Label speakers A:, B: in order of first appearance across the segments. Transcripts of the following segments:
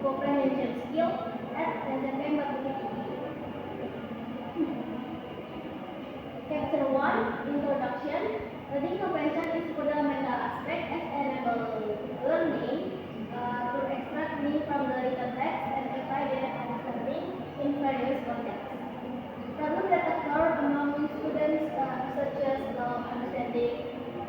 A: comprehension skill at SMP 4.3. Chapter 1, Introduction. Reading comprehension is fundamental aspect as enable learning to extract meaning from the written text and apply their understanding in various contexts. Problems that occur among students such as understanding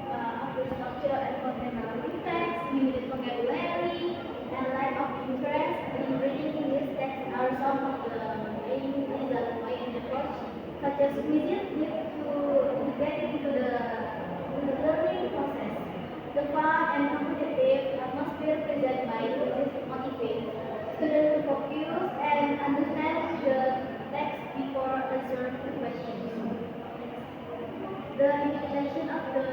A: of the structure and content of text, limited vocabulary, and lack of interest in reading English text are some of the main reasons why an approach such as quizzes need to get into the learning process. The fun and competitive atmosphere presented by quizzes motivate students to focus and understand the text before answering the questions. The intention of the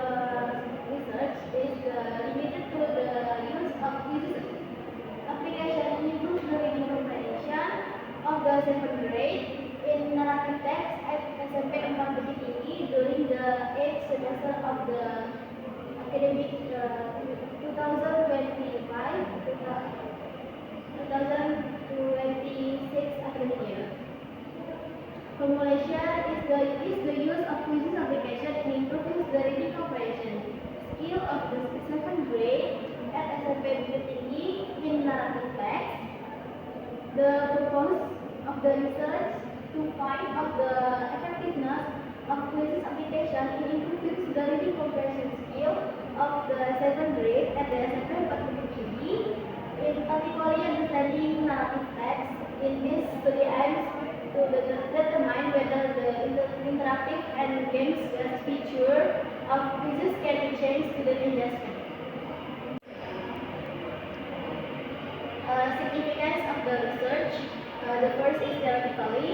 A: research is limited to the use of quizzes application to improve the reading comprehension of the 7th grade in narrative text at SMP 4.3 during the 8th semester of the academic 2025-2026 academic year. Formulation is the use of quizzes application in improving the reading comprehension skill of the 7th grade at SMP Bukit Tinggi in narrative text. The purpose of the research to find out the effectiveness of quizzes application in improving the reading comprehension skill of the 7th grade at the SMP Bukit Tinggi in particularly understanding narrative text. In this study aims to determine whether the interactive and games-based feature of quizzes can enhance student engagement. Significance of the research. The first is theoretically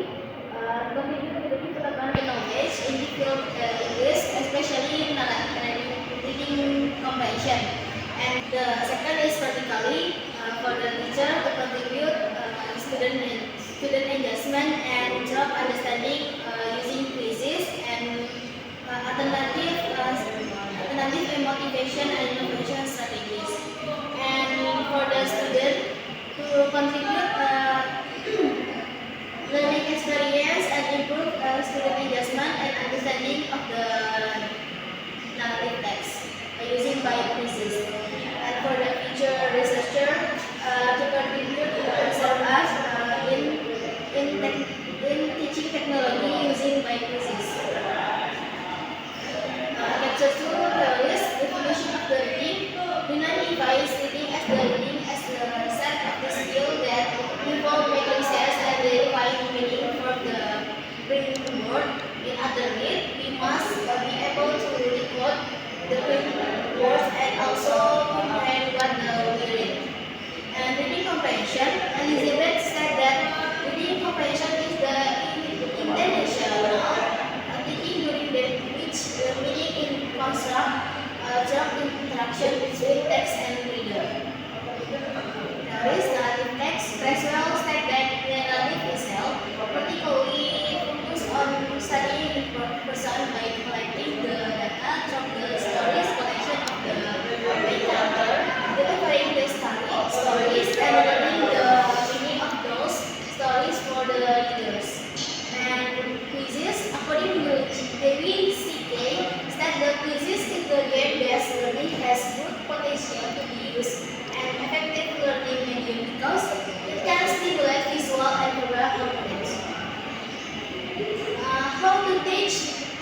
A: contribute to the development knowledge in the field English, especially in reading comprehension. And the second is practically for the teacher to contribute student engagement and job understanding using quizzes and alternative motivation and innovation strategies. And for the student to contribute learning experience and improve student engagement and understanding of the narrative text using by quizzes. And for the future researcher to contribute to serve us in teaching technology using by quizzes. Chapter 2, theories, definition of the reading. Renan defines reading as the set of the skill that involve making sense and verifying meaning from the printed word. In other words, we must be able to decode the printed words and also comprehend what we read. And reading comprehension, Elizabeth said that reading comprehension is the intentional thinking during which the meaning in construct interaction between text and reader. There is narrative text. Creswell said that the narrative itself particularly focus on studying in person by collecting the data from the stories collection of the main character, delivering the stories and learning the meaning of those stories for the readers. And quizzes, according to David C.K., said the quizzes in the game-based learning has good potential to be used and effective learning medium because it can stimulate visual and verbal competence. How to teach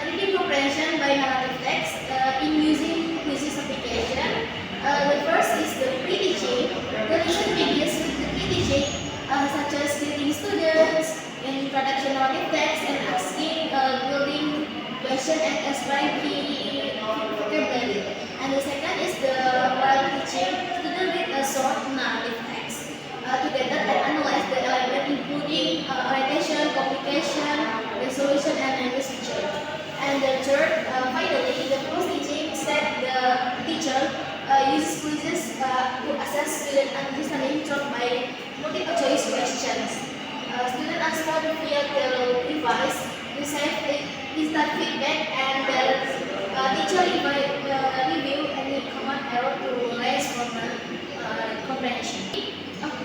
A: reading comprehension by narrative text in using quizzes application. The first is the pre-teaching. The lesson begins with the pre-teaching, such as greeting students, introduction narrative text, and asking building question and explain key vocabulary. And the second is the while teaching, students read a short narrative text together and analyze the element including orientation, complication, resolution, and language feature. And the third, finally, the post-teaching said the teacher uses quizzes to assess student understanding taught by multiple choice questions. Student answer via their device, receive instant feedback, and the teacher review any common error to raise comprehension.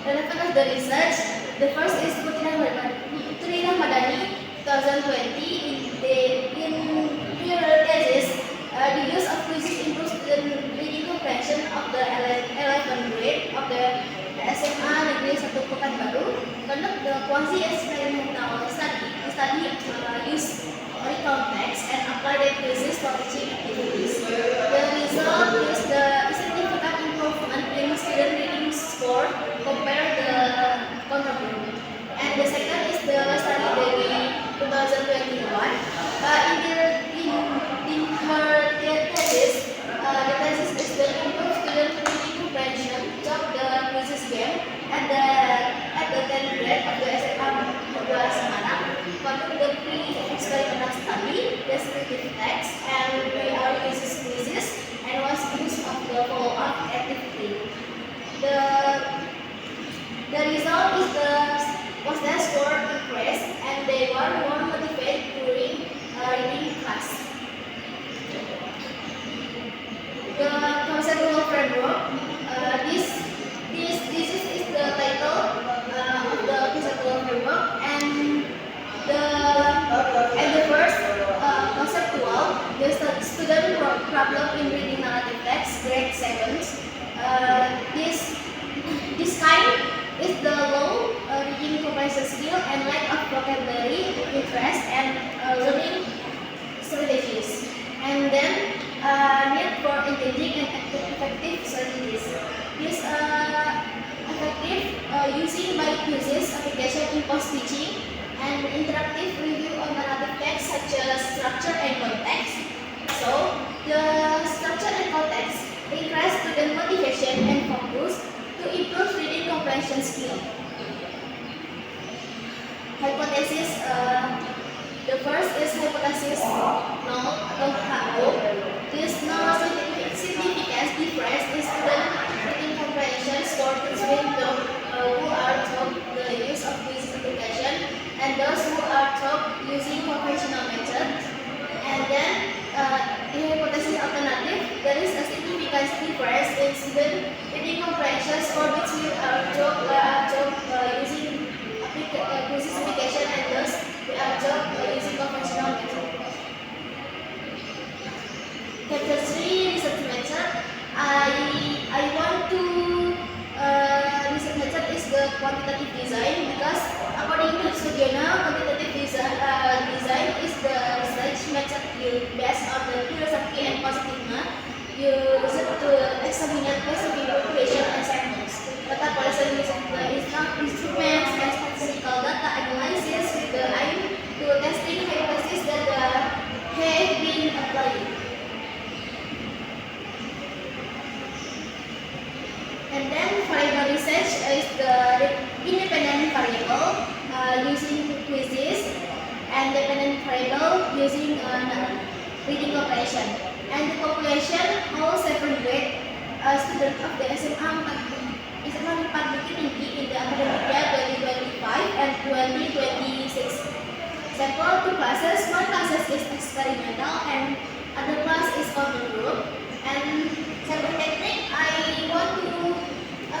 A: The level of the research. The first is Putrina Madani 2020 in her thesis. The use of quizzes improves student reading comprehension of the 11th grade of the SMA Negeri 1 Pekanbaru. Conduct the quasi-experimental study use recount text and apply the quizzes for teaching activities. The result is the significant improvement in student reading score compared the control group. And the second is the study dari 2021. In her thesis, the thesis is the improved student reading comprehension of the quizzes game at the 10th grade of the SMA Negeri Semarang. Conduct the pre-experimental study, descriptive text, and VR quizzes, and was use of the follow-up activity. The result is was their score increased, and they were more motivated during reading class. The conceptual framework. This is the title of the conceptual framework, and the first conceptual, the student problem in reading narrative text, grade 7. This kind is the low reading comprehension skill and lack of vocabulary, interest, and learning strategies. And then need for engaging and effective strategies. This effective using by quizzes, application in post-teaching, and interactive review of narrative text such as structure and context. So, the structure and context increase student motivation and focus to improve reading comprehension skill. Hypothesis. The first is hypothesis null atau HO. This null significance difference in student reading comprehension score between those who are taught the use of this application and those who are taught using conventional method. And then in hypothesis alternative, there is a significant difference in student reading comprehension score between taught using quizzes application and those who are taught using conventional method. Chapter 3, research method. I want to research method is the quantitative design, because according to Sugiono, quantitative design is the research method based on the philosophy and positivity used to examine specific population and segments. Data collection using the instruments and statistical data analysis with the aim to testing hypotheses that have been applied. And then variable research is the independent variable using quizzes, and dependent variable using reading comprehension. And the population, all 7 grade students of the SMA 4 Bukit Tinggi in the academic year 2025 and 2026. Sample 2 classes, 1 class is experimental and other class is control group. And sample technique, I want to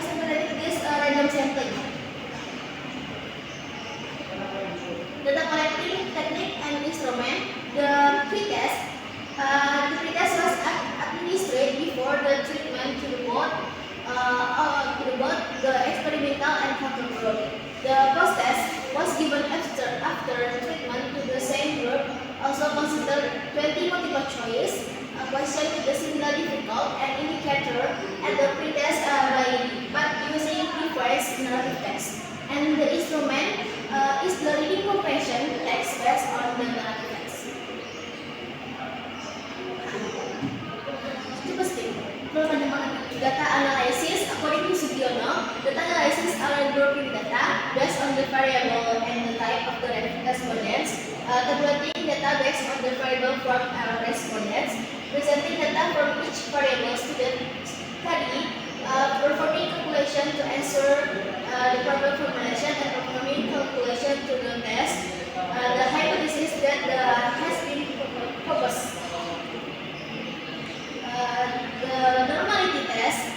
A: separate this random sampling. Data collecting technique and instrument. The pretest was administered before the treatment to both the experimental and control group. The post-test was given after treatment to the same group. Also consider 20 multiple choice question with a similar difficult and indicator at the pretest but using different narrative text. And the instrument is the reading comprehension text based on the narrative text. Data analysis. According to Sugiono, data analysis are grouping data based on the variable and the type of the respondents, tabulating data based on the variable from our respondents, presenting data from each variable student study, performing calculation to answer the problem formulation and performing calculation to the test. The hypothesis that has been proposed. The normality test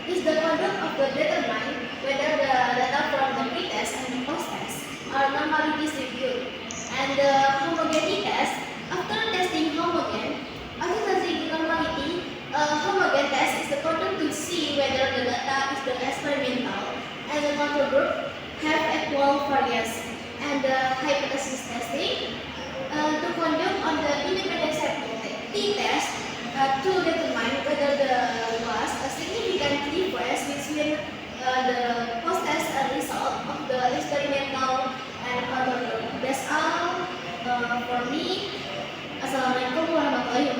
A: is the conduct of the determine whether the data from is the experimental and the control group have equal variance and the hypothesis testing to conduct on the independent safety test to determine whether there was a significant difference between the post-test result of the experimental and control group. That's all for me. Assalamualaikum warahmatullahi wabarakatuh.